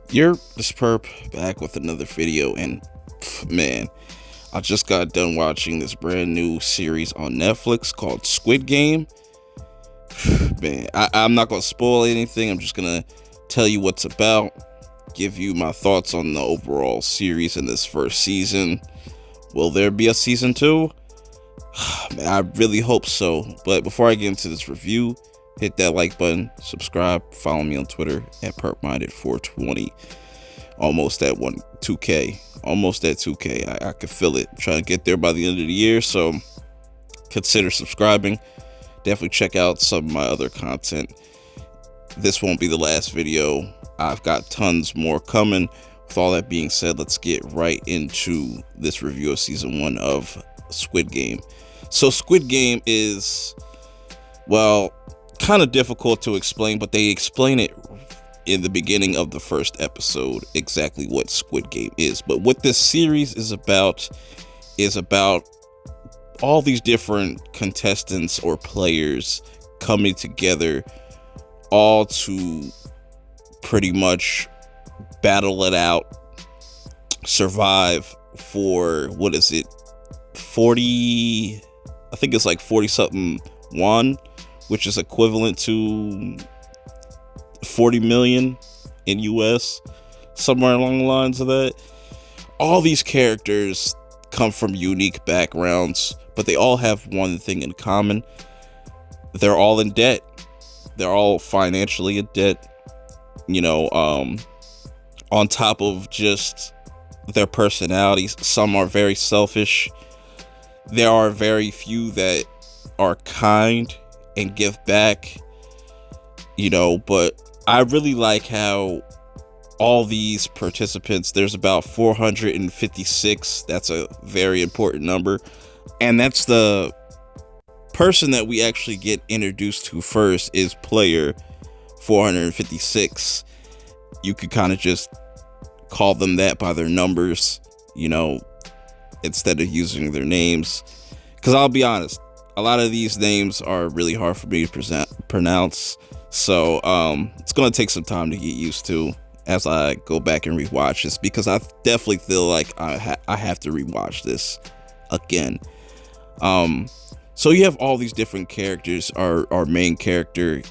You're this perp back with another video, and man, I just got done watching this brand new series on Netflix called Squid Game. Man, I'm not gonna spoil anything. I'm just gonna tell you what's about, give you my thoughts on the overall series in this first season. Will there be a season 2? Man, I really hope so. But before I get into this review, hit that like button, subscribe, follow me on Twitter at perpminded420. Almost at 2K. Almost at 2K. I can feel it. I'm trying to get there by the end of the year, so consider subscribing. Definitely check out some of my other content. This won't be the last video. I've got tons more coming. With all that being said, let's get right into this review of season 1 of Squid Game. So Squid Game is, well, kind of difficult to explain, but they explain it in the beginning of the first episode exactly what Squid Game is. But what this series is about all these different contestants or players coming together, all to pretty much battle it out, survive for, what is it, 40, I think it's like 40 something won, which is equivalent to 40 million in US, somewhere along the lines of that. All these characters come from unique backgrounds, but they all have one thing in common. They're all in debt. They're all financially in debt, on top of just their personalities. Some are very selfish. There are very few that are kind and give back, but I really like how all these participants, there's about 456. That's a very important number. And that's the person that we actually get introduced to first, is player 456. You could kind of just call them that by their numbers, instead of using their names. Because I'll be honest, a lot of these names are really hard for me to pronounce. So it's going to take some time to get used to as I go back and rewatch this, because I definitely feel like I have to rewatch this again. So you have all these different characters. Our main character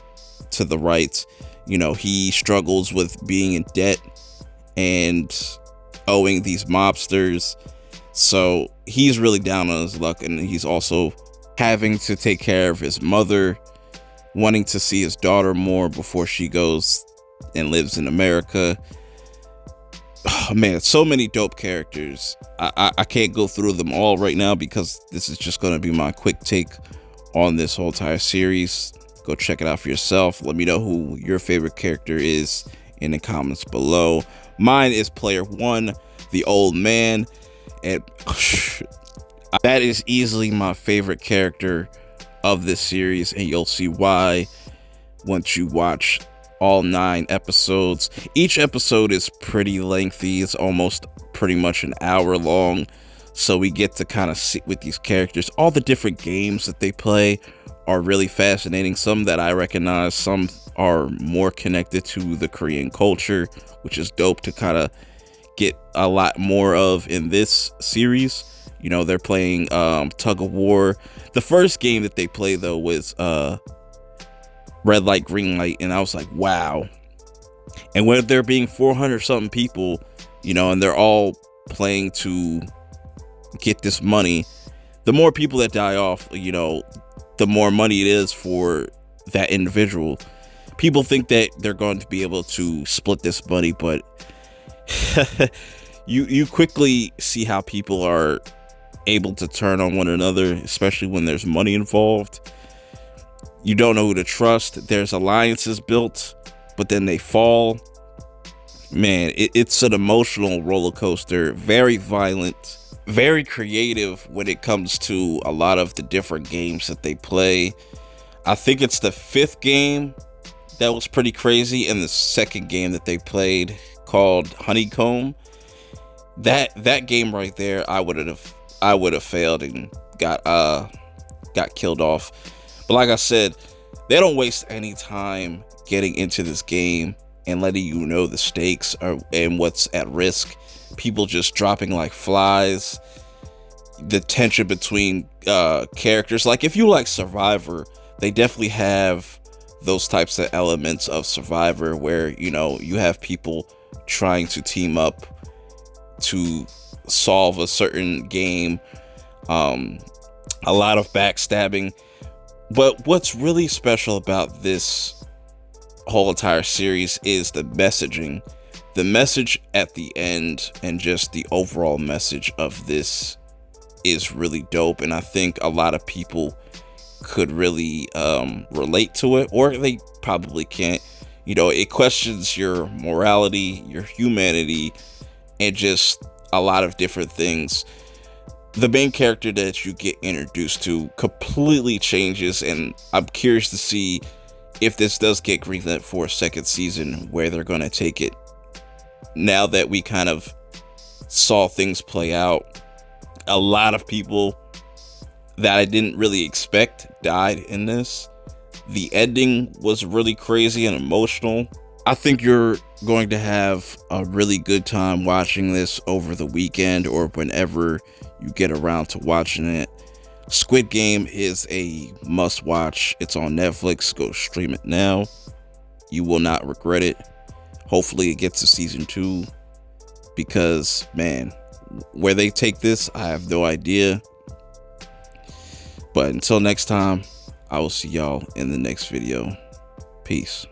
to the right, he struggles with being in debt and owing these mobsters. So he's really down on his luck, and he's also having to take care of his mother, wanting to see his daughter more before she goes and lives in America. Oh, man, so many dope characters. I can't go through them all right now, because this is just going to be my quick take on this whole entire series. Go check it out for yourself. Let me know who your favorite character is in the comments below. Mine is player 1, the old man, and that is easily my favorite character of this series, and you'll see why once you watch all 9 episodes. Each episode is pretty lengthy. It's almost pretty much an hour long, so we get to kind of sit with these characters. All the different games that they play are really fascinating. Some that I recognize, some are more connected to the Korean culture, which is dope to kind of get a lot more of in this series. They're playing tug of war. The first game that they play, though, was red light, green light, and I was like, wow. And when there being 400 something people, and they're all playing to get this money, the more people that die off, the more money it is for that individual. People think that they're going to be able to split this money, but you quickly see how people are able to turn on one another, especially when there's money involved. You don't know who to trust. There's alliances built, but then they fall. Man, it's an emotional roller coaster. Very violent, very creative when it comes to a lot of the different games that they play. I think it's the 5th game that was pretty crazy, and the 2nd game that they played called Honeycomb. That game right there, I would have failed and got killed off. But like I said, they don't waste any time getting into this game. and letting you know the stakes and what's at risk. People just dropping like flies. The tension between characters. Like if you like Survivor, they definitely have those types of elements of Survivor where, you know, you have people trying to team up to solve a certain game. A lot of backstabbing. But what's really special about this whole entire series is the messaging. The message at the end and just the overall message of this is really dope. And I think a lot of people could really relate to it, or they probably can't. You know, it questions your morality, your humanity, and just a lot of different things. The main character that you get introduced to completely changes, and I'm curious to see if this does get greenlit for a second season, where they're going to take it. Now that we kind of saw things play out, a lot of people that I didn't really expect died in this. The ending was really crazy and emotional. I think you're going to have a really good time watching this over the weekend or whenever you get around to watching it. Squid Game is a must watch. It's on Netflix. Go stream it now. You will not regret it. Hopefully it gets to season 2, because man, where they take this, I have no idea. But until next time, I will see y'all in the next video. Peace.